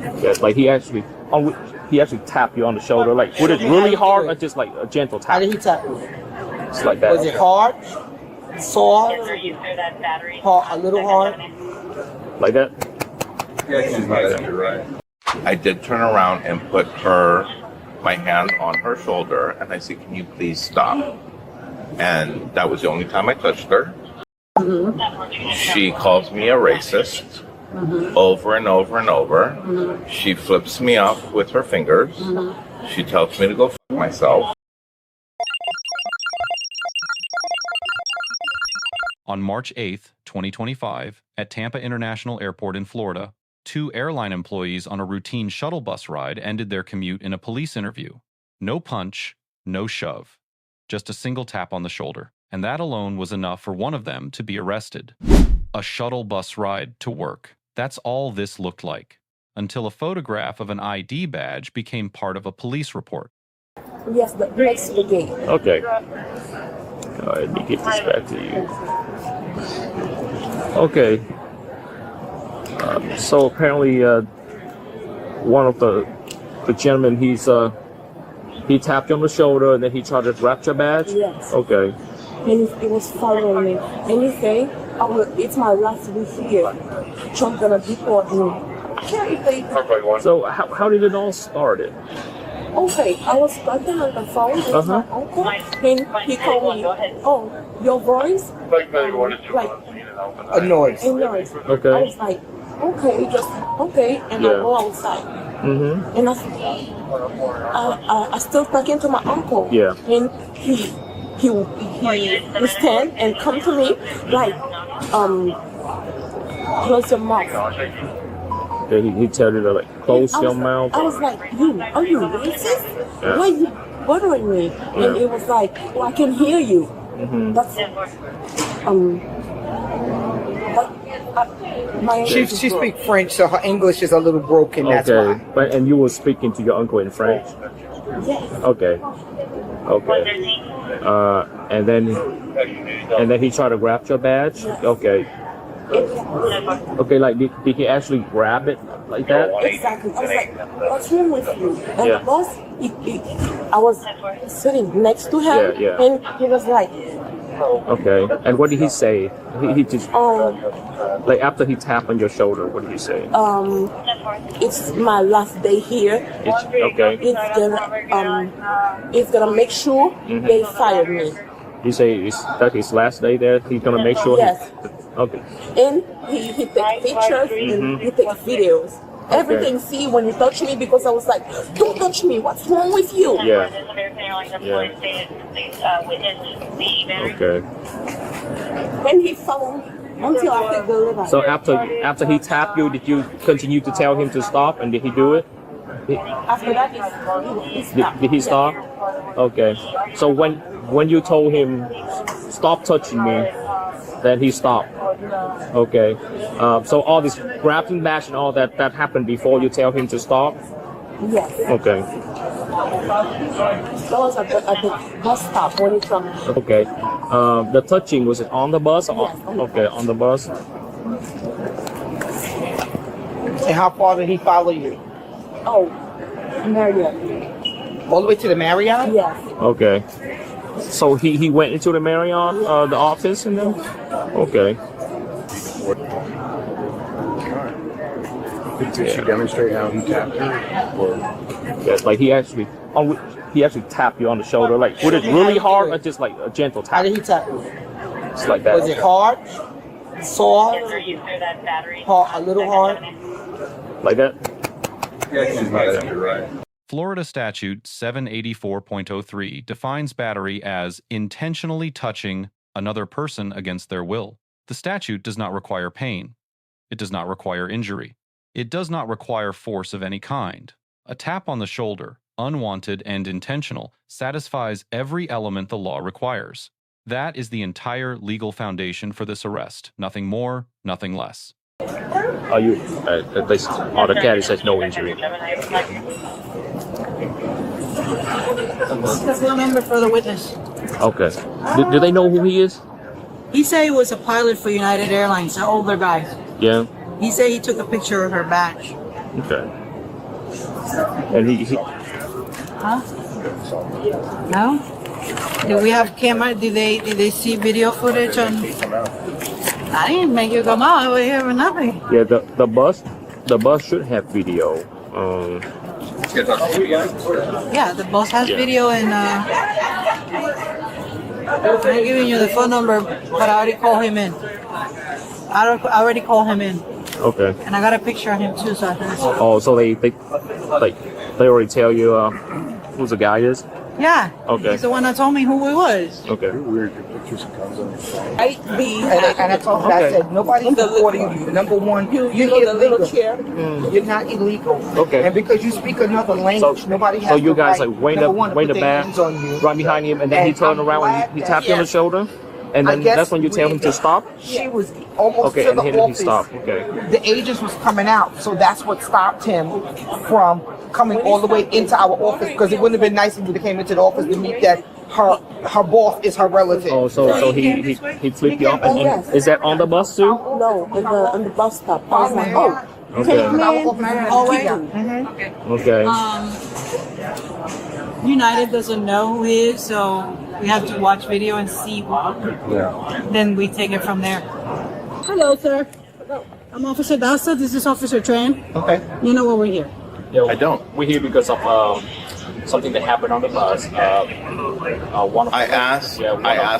Yeah, like he actually tapped you on the shoulder. Like, was it really hard or just like a gentle tap? How did he tap you? Just like that. Was it hard? Soft? Hard, a little hard? Like that? Yeah, she's right. You're right. I did turn around and put my hand on her shoulder, and I said, "Can you please stop?" And that was the only time I touched her. Mm-hmm. She calls me a racist over and over and over. Mm-hmm. She flips me off with her fingers. Mm-hmm. She tells me to go f*** myself. On March 8th, 2025, at Tampa International Airport in Florida, 2 airline employees on a routine shuttle bus ride ended their commute in a police interview. No punch, no shove, just a single tap on the shoulder. And that alone was enough for one of them to be arrested. A shuttle bus ride to work. That's all this looked like, until a photograph of an ID badge became part of a police report. Yes, but next to the gate. Okay. All right, let me get this back to you. Okay. So apparently, one of the gentlemen, he tapped you on the shoulder and then he tried to grab your badge. Yes. Okay. And he was following me. And he said, "It's my last week here. Trump gonna deport me." So how did it all start? Okay, I was talking on the phone with my uncle, and he called me. "Oh, your voice, like A noise. a noise." Okay. I was like, "Okay, just okay," and I go outside. Mm-hmm. And I still talking to my uncle. Yeah. And he stand and come to me like, close your mouth. He tell you to like close your mouth. I was like, are you racist? Yeah. Why are you bothering me? Yeah. And it was like, well, I can hear you. Mm-hmm. That's She speaks French, so her English is a little broken. That's Okay, why. and you were speaking to your uncle in French. Yes. Okay. And then he tried to grab your badge. Okay. Okay, like did he actually grab it like that? Exactly. I was like, what's wrong with you? And Yeah. the boss, I was sitting next to him, Yeah. and he was like, Okay. And what did he say? He just like after he tapped on your shoulder, what did he say? it's my last day here. Okay. It's gonna make sure they fire me. You say that his last day there. He's gonna make sure. Yes. Okay. And he takes pictures and he takes videos. Everything see when you touch me, because I was like, don't touch me, what's wrong with you? Yeah. Okay. And he followed me until I could deliver. So after he tapped you, did you continue to tell him to stop, and did he do it? After that, he stopped. Did he stop? Okay. So when you told him stop touching me, then he stopped. Okay. So all this grabbing bash and all that happened before you tell him to stop? Yes. Okay. That was at the bus stop when he come. Okay. The touching, was it on the bus? Yes. Okay, on the bus. And how far did he follow you? Oh, Marriott. All the way to the Marriott? Yes. Okay. So he went into the Marriott, the office, and then. Okay. Did she demonstrate how he tapped her? Or? Yes, like he actually tapped you on the shoulder. Like, was it really hard or just like a gentle tap? How did he tap you? Just like that. Was it hard? Soft? Hard, a little hard? Like that? Yeah, she's right. You're right. Florida Statute 784.03 defines battery as intentionally touching another person against their will. The statute does not require pain. It does not require injury. It does not require force of any kind. A tap on the shoulder, unwanted and intentional, satisfies every element the law requires. That is the entire legal foundation for this arrest. Nothing more, nothing less. Are you, at least on the cat, it says no injury. That's one member for the witness. Okay. Do they know who he is? He said he was a pilot for United Airlines, an older guy. Yeah. He said he took a picture of her badge. Okay. And he Huh? No? Do we have camera? Did they see video footage on? I didn't make you come out over here for nothing. yeah, the bus should have video. Yeah, the boss has Yeah. video and I'm giving you the phone number, but I already called him in. I already called him in, Okay. and I got a picture of him too, so I can. Oh, so they already tell you who the guy is? Yeah. Okay. He's the one that told me who he was. Okay. Weird pictures of comes on. Right, B. And I told him, I Okay. said, nobody's reporting you. Number one, you're You know the little illegal. chair? You're not illegal. Okay. And because you speak another language, nobody has So you the guys right, like wait number the one, to wait put the their back hands on you. right behind him, and then he And turned I'm around and he glad tapped you on the that- shoulder, and I then guess that's when you tell him to stop. She was almost Okay, to and the then he office. stopped. Okay. The agents was coming out, so that's what stopped him from coming all the way into our office, because it wouldn't have been nice if he would have came into the office to meet that her boss is her relative. Oh, so he flipped you off, and is that on the bus too? No, on the bus stop. I was like, oh. Okay. Our office is Always. Okay. United doesn't know who he is, so we have to watch video and see. Then we take it from there. Hello, sir. I'm Officer Dasa. This is Officer Tran. Okay. You know why we're here. I don't. We're here because of something that happened on the bus. One of I asked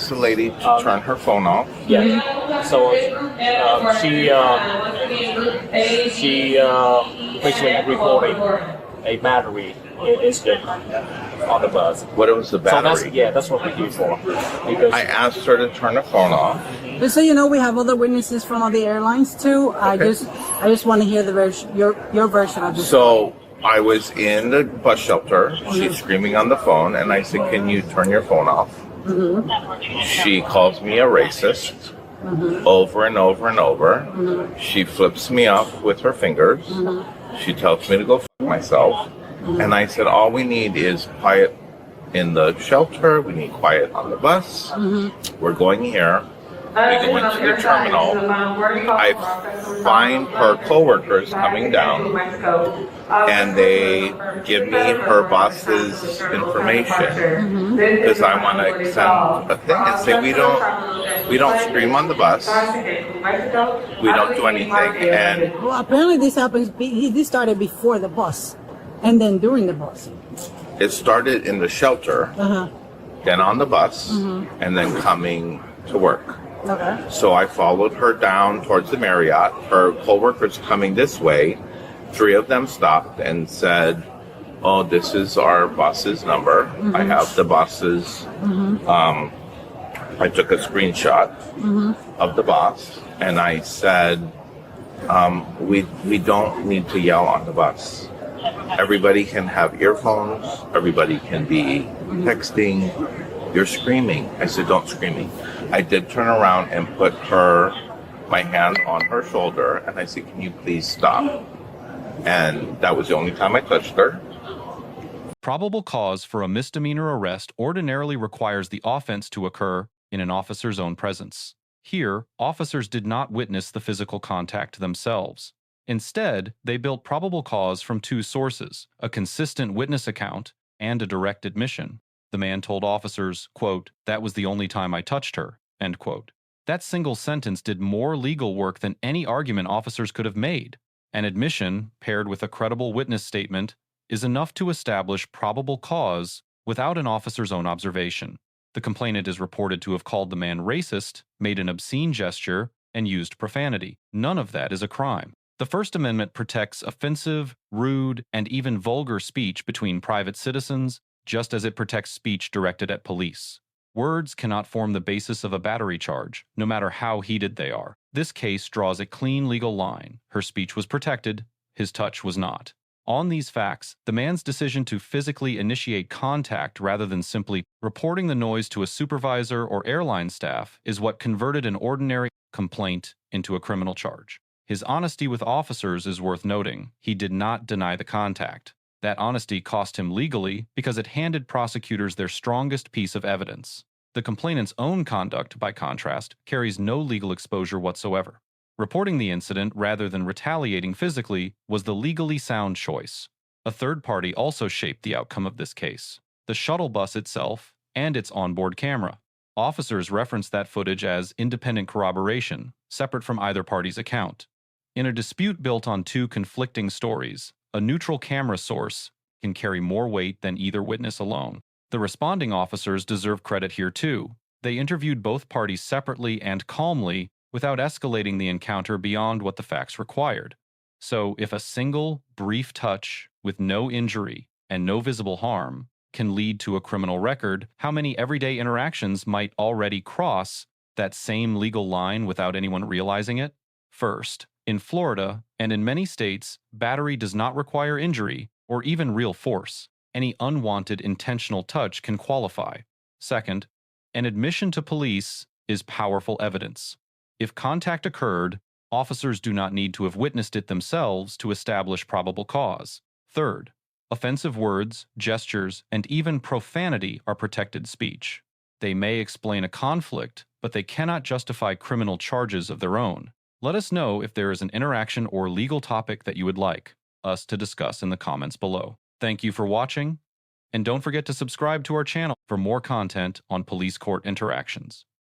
the lady to turn her phone off. Yeah. So she basically reported a battery incident on the bus. What was the So battery? that's what we're here for. Because I asked her to turn her phone off. Just so you know, we have other witnesses from other airlines too. I just want to hear the version, your version of this. So I was in the bus shelter. She's screaming on the phone, and I said, "Can you turn your phone off?" She calls me a racist over and over and over. She flips me off with her fingers. She tells me to go f myself. And I said, all we need is quiet in the shelter. We need quiet on the bus. We're going here. We go into the terminal. I find her coworkers coming down, and they give me her boss's information because I want to send a thing and say we don't scream on the bus. We don't do anything. And Well, apparently this happens. This started before the bus, and then during the bus. it started in the shelter, then on the bus, and then coming to work. Okay. So I followed her down towards the Marriott. Her coworkers coming this way. 3 of them stopped and said, "Oh, this is our boss's number. I have the boss's." I took a screenshot of the boss, and I said, "We don't need to yell on the bus. Everybody can have earphones. Everybody can be texting. You're screaming." I said, "Don't scream." I did turn around and put my hand on her shoulder, and I said, "Can you please stop?" And that was the only time I touched her. Probable cause for a misdemeanor arrest ordinarily requires the offense to occur in an officer's own presence. Here, officers did not witness the physical contact themselves. Instead, they built probable cause from 2 sources, a consistent witness account and a direct admission. The man told officers, quote, "That was the only time I touched her," end quote. That single sentence did more legal work than any argument officers could have made. An admission, paired with a credible witness statement, is enough to establish probable cause without an officer's own observation. The complainant is reported to have called the man racist, made an obscene gesture, and used profanity. None of that is a crime. The First Amendment protects offensive, rude, and even vulgar speech between private citizens, just as it protects speech directed at police. Words cannot form the basis of a battery charge, no matter how heated they are. This case draws a clean legal line. Her speech was protected, his touch was not. On these facts, the man's decision to physically initiate contact rather than simply reporting the noise to a supervisor or airline staff is what converted an ordinary complaint into a criminal charge. His honesty with officers is worth noting. He did not deny the contact. That honesty cost him legally because it handed prosecutors their strongest piece of evidence. The complainant's own conduct, by contrast, carries no legal exposure whatsoever. Reporting the incident rather than retaliating physically was the legally sound choice. A third party also shaped the outcome of this case: the shuttle bus itself and its onboard camera. Officers referenced that footage as independent corroboration, separate from either party's account. In a dispute built on two conflicting stories, a neutral camera source can carry more weight than either witness alone. The responding officers deserve credit here too. They interviewed both parties separately and calmly without escalating the encounter beyond what the facts required. So, if a single, brief touch with no injury and no visible harm can lead to a criminal record, how many everyday interactions might already cross that same legal line without anyone realizing it? First, in Florida and in many states, battery does not require injury or even real force. Any unwanted intentional touch can qualify. Second, an admission to police is powerful evidence. If contact occurred, officers do not need to have witnessed it themselves to establish probable cause. Third, offensive words, gestures, and even profanity are protected speech. They may explain a conflict, but they cannot justify criminal charges of their own. Let us know if there is an interaction or legal topic that you would like us to discuss in the comments below. Thank you for watching, and don't forget to subscribe to our channel for more content on police court interactions.